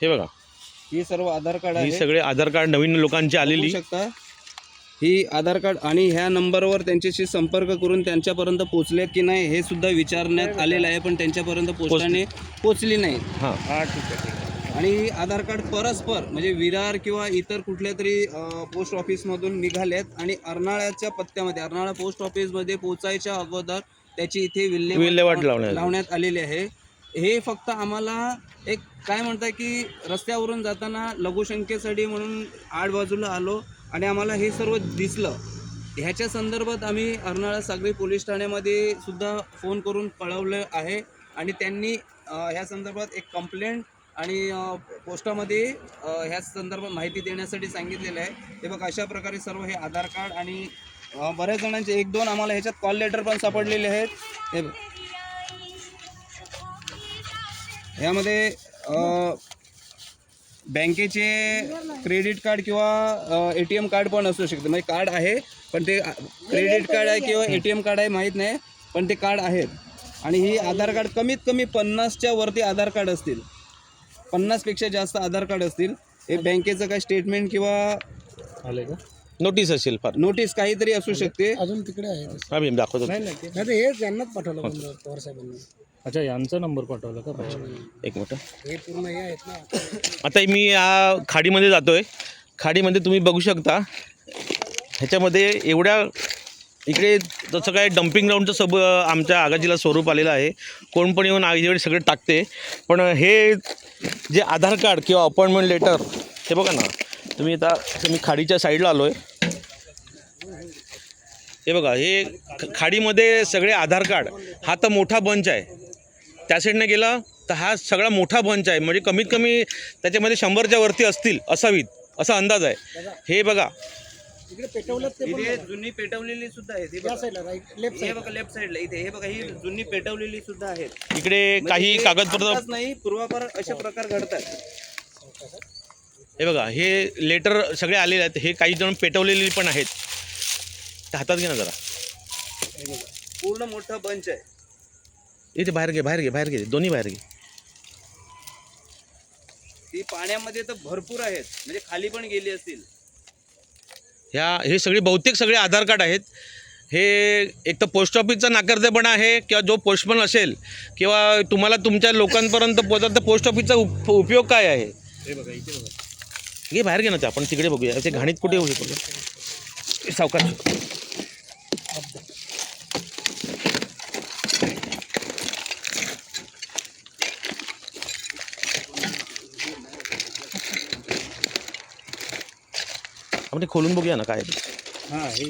हे बघा, ही सर्व आधार कार्ड आहे. ही सगळे आधार कार्ड नवीन लोकांची आलेली शकता. ही आधार कार्ड आणि ह्या नंबरवर त्यांच्याशी संपर्क करून त्यांच्यापर्यंत पोहोचलेत की नाही हे सुद्धा विचारण्यात आलेलं आहे, पण त्यांच्यापर्यंत पोस्टाने पोचली नाही. हां ठीक आहे. आणि ही आधार कार्ड परस्पर म्हणजे विरार किंवा इतर कुठल्या तरी पोस्ट ऑफिसमधून निघालेत आणि अर्नाळ्याच्या पत्त्यामध्ये अर्नाळा पोस्ट ऑफिसमध्ये पोहोचायच्या अगोदर त्याची इथे विल्हेवाट लावण्यात आलेली आहे. हे फक्त आम्हाला एक काय म्हणतात की रस्त्यावरून जाताना लघुशंकेसाठी म्हणून आडबाजूला आलो आणि आम्हाला हे सर्व दिसलं. ह्याच्या संदर्भात आम्ही अर्नाळा सागरी पोलीस ठाण्यामध्ये सुद्धा फोन करून कळवलं आहे आणि त्यांनी ह्या संदर्भात एक कंप्लेंट आणि पोस्टामध्ये ह्या संदर्भात माहिती देण्यासाठी सांगितलेलं आहे. हे बघा, अशा प्रकारे सर्व हे आधार कार्ड आणि बऱ्याच जणांचे 1-2 आम्हाला ह्याच्यात कॉल लेटर पण सापडलेले आहेत. हे ह्यामध्ये बँकेचे क्रेडिट कार्ड किंवा ATM कार्ड पण असू शकते. म्हणजे कार्ड आहे पण ते क्रेडिट कार्ड आहे किंवा ATM कार्ड आहे माहीत नाही, पण ते कार्ड आहेत. आणि ही आधार कार्ड कमीत कमी 50च्या वरती आधार कार्ड असतील, 50पेक्षा जास्त आधार कार्ड असतील. हे बँकेचं काय स्टेटमेंट किंवा आले का नोटीस असेल, फार नोटीस काहीतरी असू शकते. अजून तिकडे आहे. आम्ही दाखवतो. नाही हे त्यांनाच पाठवलं पवार साहेबांनी. अच्छा, यांचा नंबर पाठवला का? एक मिनिट. हे पूर्ण हे आहेत ना. आता मी या खाडीमध्ये जातोय. खाडीमध्ये तुम्ही बघू शकता, ह्याच्यामध्ये एवढ्या इकडे तसं काय डम्पिंग ग्राउंडचं आमच्या आगाजीला स्वरूप आलेलं आहे. कोण पण येऊन आगीकडे सगळे टाकते. पण हे जे आधार कार्ड किंवा अपॉइंटमेंट लेटर हे बघा ना तुम्ही. आता मी खाडीच्या साईडला आलो आहे. हे बघा, हे खाडीमध्ये सगळे आधार कार्ड. हा तर मोठा बंच आहे. त्या साईडने गेला तर हा सगळा मोठा बंच आहे. म्हणजे कमीत कमी त्याच्यामध्ये 100च्या वरती असतील असावीत असा अंदाज आहे. हे बघा, इकडे पेटवलं ते इथे जुनी पेटवलेली सुद्धा आहेत. हे बघा साईडला राईट लेफ्ट हे बघा लेफ्ट साईडला इथे हे बघा, ही जुनी पेटवलेली सुद्धा आहेत. इकडे काही कागदपत्र नाही, पूर्वापार अशा प्रकार घडतात. हे बघा, हे लेटर सगळे आलेले आहेत. हे काही जण पेटवलेली पण आहेत. ते हातात घे ना जरा. पूर्ण मोठा बंच आहे. इथे बाहेर घे दोन्ही बाहेर घे. ती पाण्यामध्ये तर भरपूर आहेत, म्हणजे खाली पण गेली असतील. हे सगळे बहुतेक सगळे आधार कार्ड आहेत. हे एक तर पोस्ट ऑफिसचा नाकर्तेपणा आहे किंवा जो पोस्टमन असेल किंवा तुम्हाला तुमच्या लोकांपर्यंत पोहोचत तर पोस्ट ऑफिसचा उपयोग काय आहे. हे बघा इथे बघा. घे बाहेर घे ना. ते आपण तिकडे बघूया. ते घाणीत कुठे होईल बघा. सावकाश. आपण ते खोलून बघूया ना काय. हां, हे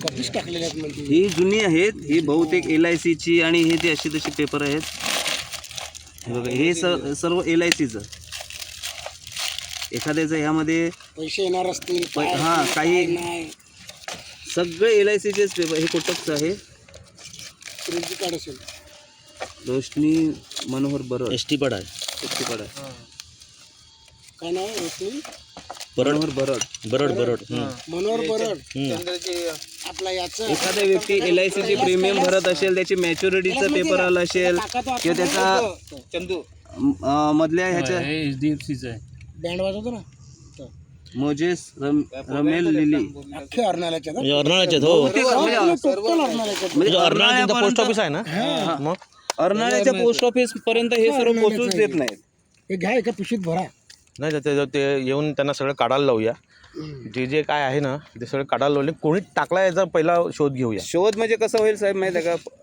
कधीच टाकलेले आहेत म्हणजे. ही जुनी आहेत. ही बहुतेक LICची आणि हे ते अशी तशी पेपर आहेत. हे बघा, हे सर्व LICचं. एखाद्याचं ह्यामध्ये पैसे येणार असतील. हां, काही नाही सगळे LICचेच पेपर. हे कोटकचं आहे. क्रेडिट कार्ड असेल. रोशनी मनोहर बरड. ST पड आहे. ST आहे. काय नाव आहे रोशनी मनोहर बरड. मनोहर बरड. आपला याचं एखादा व्यक्ती LICची प्रीमियम भरत असेल, त्याची मॅच्युरिटीचा पेपर आला असेल किंवा त्याचा चंदू मधल्या ह्याच्या HDFCचं आहे. बँड वाजवतो ना मोजेस रमेल लिली अख्खे अर्नाळ्याच्या ना. अर्नाळ्याचे हो. टोटल अर्नाळ्याच्या. म्हणजे अर्नाळा पोस्ट ऑफिस आहे ना. मग अर्नाळ्याच्या पोस्ट ऑफिस पर्यंत हे सर्व पोहोचूच देत नाहीत. हे घ्या एका पिशवीत भरा. नाही ते येऊन त्यांना सगळं काढायला लावूया. जे काय आहे ना ते सगळं काढायला लावले. कोणी टाकला याचा पहिला शोध घेऊया. शोध म्हणजे कसं होईल साहेब माहिती आहे का?